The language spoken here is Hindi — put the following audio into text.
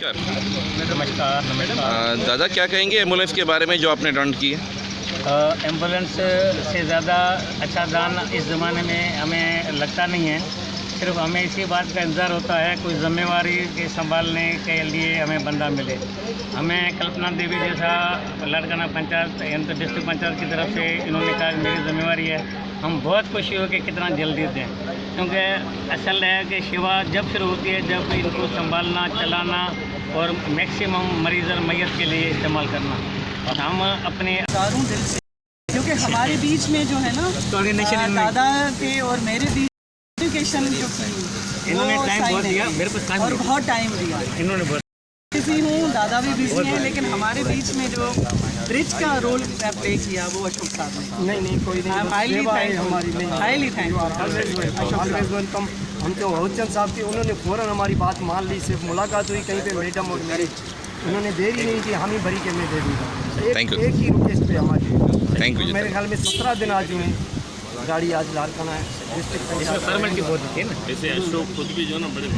नमस्कार। दादा क्या कहेंगे एम्बुलेंस के बारे में जो आपने डोनेट की है? एम्बुलेंस से ज़्यादा अच्छा दान इस ज़माने में हमें लगता नहीं है। सिर्फ हमें इसी बात का इंतज़ार होता है कोई ज़िम्मेवारी के संभालने के लिए हमें बंदा मिले। हमें कल्पना देवी जैसा लाड़काना पंचायत यानी तो डिस्ट्रिक्ट पंचायत की तरफ से इन्होंने कहा कि मेरी ज़िम्मेवारी है। हम बहुत खुशी हो कि कितना जल्दी दें, क्योंकि असल है कि सेवा जब शुरू होती है जब इनको संभालना, चलाना और मैक्सिमम मरीज़ और मैयत के लिए इस्तेमाल करना। और हम अपने दिल से, क्योंकि हमारे बीच में जो है ना दादा के और मेरे बीच एजुकेशन जो की इन्होंने टाइम बहुत दिया, मेरे को टाइम और बहुत टाइम दिया। इन्होंने बहुत बिजी हूँ, दादा भी बिजी हैं, लेकिन हमारे बीच में जो ब्रिज का रोल प्ले किया वो अशोक साहब ने। नहीं कोई नहीं, हाईली हमारी नहीं, हाईली थैंक ऑलवेज वेलकम। हम तो बहुचंद साहब थे, उन्होंने फ़ौरन हमारी बात मान ली। सिर्फ मुलाकात हुई कहीं पे मैडम और मेरी, उन्होंने देरी नहीं की, हम ही भरी के मैं दे दूँगा। Thank you. एक ही रिक्वेस्ट पे हमारी। Thank you. मेरे ख्याल में 17 दिन आज हुए गाड़ी आज लाड़काना है डिस्ट्रिक्ट इसमें परमिट की बहुत है ना। ऐसे अशोक खुद भी जो ना बड़े